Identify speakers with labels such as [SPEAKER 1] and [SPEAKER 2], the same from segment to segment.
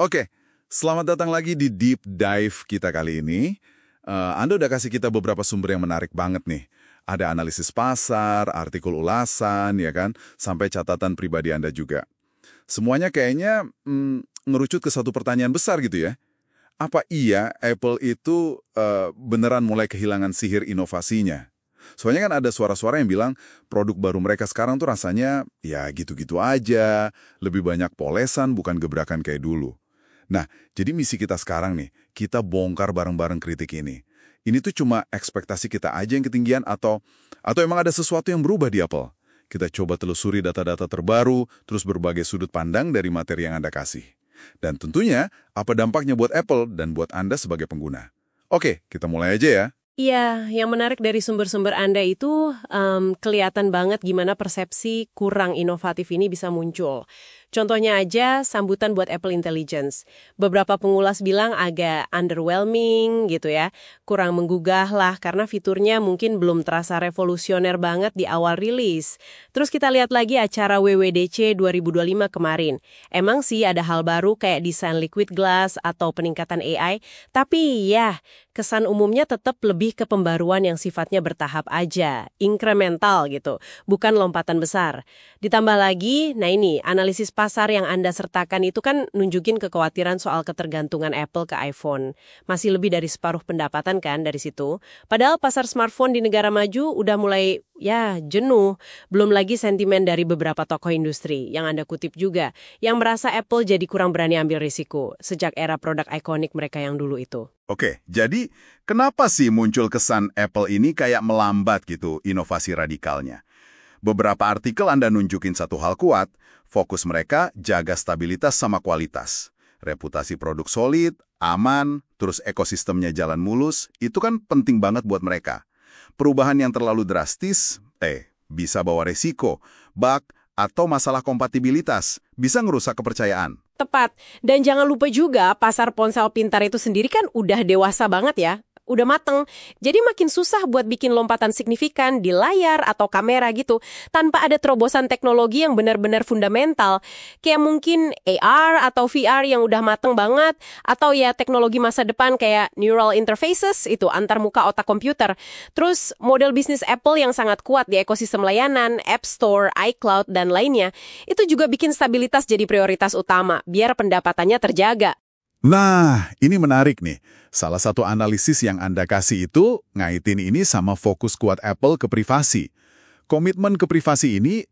[SPEAKER 1] Oke, selamat datang lagi di Deep Dive kita kali ini. Anda udah kasih kita beberapa sumber yang menarik banget nih. Ada analisis pasar, artikel ulasan, ya kan, sampai catatan pribadi Anda juga. Semuanya kayaknya ngerucut ke satu pertanyaan besar gitu ya. Apa iya Apple itu beneran mulai kehilangan sihir inovasinya? Soalnya kan ada suara-suara yang bilang produk baru mereka sekarang tuh rasanya ya gitu-gitu aja, lebih banyak polesan bukan gebrakan kayak dulu. Nah, jadi misi kita sekarang nih, kita bongkar bareng-bareng kritik ini. Ini tuh cuma ekspektasi kita aja yang ketinggian atau emang ada sesuatu yang berubah di Apple? Kita coba telusuri data-data terbaru, terus berbagai sudut pandang dari materi yang Anda kasih. Dan tentunya, apa dampaknya buat Apple dan buat Anda sebagai pengguna. Oke, kita mulai aja ya.
[SPEAKER 2] Iya, yang menarik dari sumber-sumber Anda itu kelihatan banget gimana persepsi kurang inovatif ini bisa muncul. Contohnya aja sambutan buat Apple Intelligence. Beberapa pengulas bilang agak underwhelming gitu ya, kurang menggugah lah karena fiturnya mungkin belum terasa revolusioner banget di awal rilis. Terus kita lihat lagi acara WWDC 2025 kemarin. Emang sih ada hal baru kayak desain liquid glass atau peningkatan AI, tapi ya kesan umumnya tetap lebih ke pembaruan yang sifatnya bertahap aja, incremental gitu, bukan lompatan besar. Ditambah lagi, nah ini, analisis pasar yang Anda sertakan itu kan nunjukin kekhawatiran soal ketergantungan Apple ke iPhone. Masih lebih dari separuh pendapatan kan dari situ. Padahal pasar smartphone di negara maju udah mulai, ya, jenuh. Belum lagi sentimen dari beberapa tokoh industri, yang Anda kutip juga, yang merasa Apple jadi kurang berani ambil risiko, sejak era produk ikonik mereka yang dulu itu.
[SPEAKER 1] Oke, jadi kenapa sih muncul kesan Apple ini kayak melambat gitu inovasi radikalnya? Beberapa artikel Anda nunjukin satu hal kuat, fokus mereka jaga stabilitas sama kualitas. Reputasi produk solid, aman, terus ekosistemnya jalan mulus, itu kan penting banget buat mereka. Perubahan yang terlalu drastis, bisa bawa resiko, bug, atau masalah kompatibilitas, bisa ngerusak kepercayaan.
[SPEAKER 2] Tepat. Dan jangan lupa juga pasar ponsel pintar itu sendiri kan udah dewasa banget ya. Udah mateng. Jadi makin susah buat bikin lompatan signifikan di layar atau kamera gitu tanpa ada terobosan teknologi yang benar-benar fundamental. Kayak mungkin AR atau VR yang udah mateng banget atau ya teknologi masa depan kayak neural interfaces itu antar muka otak komputer. Terus model bisnis Apple yang sangat kuat di ekosistem layanan, App Store, iCloud, dan lainnya itu juga bikin stabilitas jadi prioritas utama biar pendapatannya terjaga.
[SPEAKER 1] Nah, ini menarik nih. Salah satu analisis yang Anda kasih itu ngaitin ini sama fokus kuat Apple ke privasi. Komitmen ke privasi ini,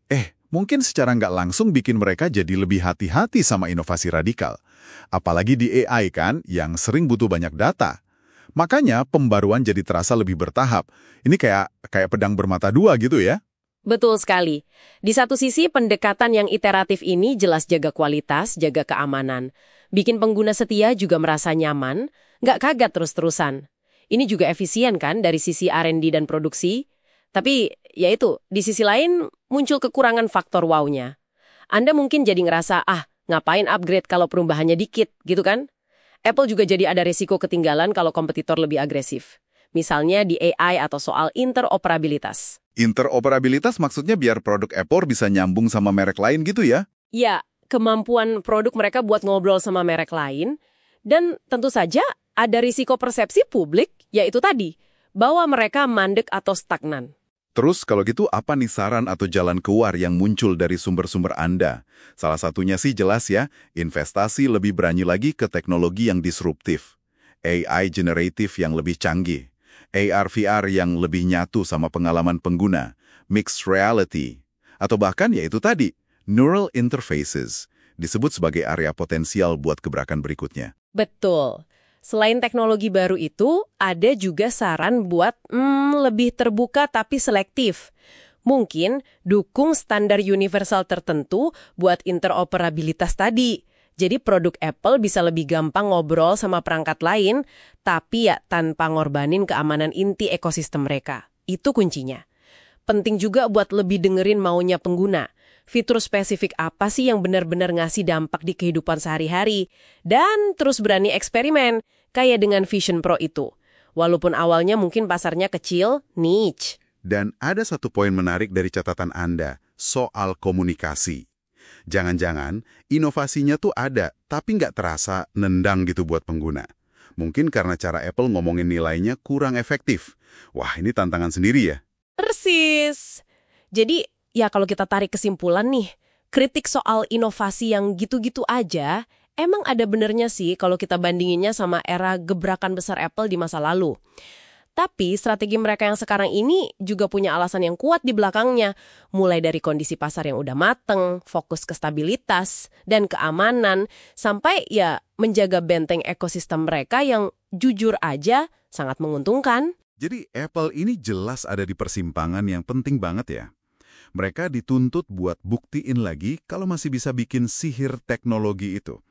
[SPEAKER 1] mungkin secara nggak langsung bikin mereka jadi lebih hati-hati sama inovasi radikal. Apalagi di AI kan, yang sering butuh banyak data. Makanya pembaruan jadi terasa lebih bertahap. Ini kayak pedang bermata dua gitu ya.
[SPEAKER 2] Betul sekali. Di satu sisi, pendekatan yang iteratif ini jelas jaga kualitas, jaga keamanan. Bikin pengguna setia juga merasa nyaman, nggak kaget terus-terusan. Ini juga efisien kan dari sisi R&D dan produksi. Tapi, ya itu, di sisi lain muncul kekurangan faktor wow-nya. Anda mungkin jadi ngerasa, ngapain upgrade kalau perubahannya dikit, gitu kan? Apple juga jadi ada risiko ketinggalan kalau kompetitor lebih agresif. Misalnya di AI atau soal interoperabilitas.
[SPEAKER 1] Interoperabilitas maksudnya biar produk Apple bisa nyambung sama merek lain gitu ya?
[SPEAKER 2] Ya, kemampuan produk mereka buat ngobrol sama merek lain. Dan tentu saja ada risiko persepsi publik, yaitu tadi, bahwa mereka mandek atau stagnan.
[SPEAKER 1] Terus kalau gitu apa nih saran atau jalan keluar yang muncul dari sumber-sumber Anda? Salah satunya sih jelas ya, investasi lebih berani lagi ke teknologi yang disruptif. AI generatif yang lebih canggih. AR/VR yang lebih nyatu sama pengalaman pengguna, mixed reality, atau bahkan yaitu tadi, neural interfaces, disebut sebagai area potensial buat gebrakan berikutnya.
[SPEAKER 2] Betul. Selain teknologi baru itu, ada juga saran buat lebih terbuka tapi selektif. Mungkin dukung standar universal tertentu buat interoperabilitas tadi. Jadi produk Apple bisa lebih gampang ngobrol sama perangkat lain, tapi ya tanpa ngorbanin keamanan inti ekosistem mereka. Itu kuncinya. Penting juga buat lebih dengerin maunya pengguna. Fitur spesifik apa sih yang benar-benar ngasih dampak di kehidupan sehari-hari? Dan terus berani eksperimen, kayak dengan Vision Pro itu. Walaupun awalnya mungkin pasarnya kecil, niche.
[SPEAKER 1] Dan ada satu poin menarik dari catatan Anda, soal komunikasi.
[SPEAKER 3] Jangan-jangan inovasinya tuh ada, tapi nggak terasa nendang gitu buat pengguna. Mungkin karena cara Apple ngomongin nilainya kurang efektif. Wah, ini tantangan sendiri ya.
[SPEAKER 2] Persis. Jadi, ya kalau kita tarik kesimpulan nih, kritik soal inovasi yang gitu-gitu aja, emang ada benernya sih kalau kita bandinginnya sama era gebrakan besar Apple di masa lalu. Tapi strategi mereka yang sekarang ini juga punya alasan yang kuat di belakangnya. Mulai dari kondisi pasar yang udah mateng, fokus ke stabilitas, dan keamanan, sampai ya menjaga benteng ekosistem mereka yang jujur aja sangat menguntungkan.
[SPEAKER 3] Jadi Apple ini jelas ada di persimpangan yang penting banget ya. Mereka dituntut buat buktiin lagi kalau masih bisa bikin sihir teknologi itu.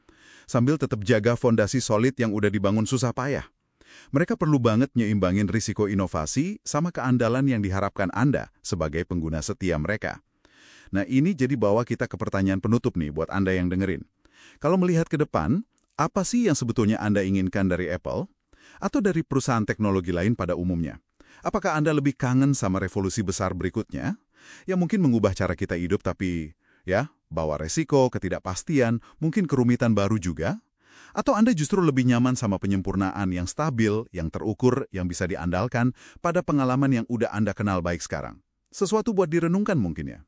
[SPEAKER 3] Sambil tetap jaga fondasi solid yang udah dibangun susah payah. Mereka perlu banget nyeimbangin risiko inovasi sama keandalan yang diharapkan Anda sebagai pengguna setia mereka. Nah, ini jadi bawa kita ke pertanyaan penutup nih buat Anda yang dengerin. Kalau melihat ke depan, apa sih yang sebetulnya Anda inginkan dari Apple? Atau dari perusahaan teknologi lain pada umumnya? Apakah Anda lebih kangen sama revolusi besar berikutnya? Yang mungkin mengubah cara kita hidup tapi, ya, bawa resiko, ketidakpastian, mungkin kerumitan baru juga? Atau Anda justru lebih nyaman sama penyempurnaan yang stabil, yang terukur, yang bisa diandalkan pada pengalaman yang udah Anda kenal baik sekarang? Sesuatu buat direnungkan mungkin ya.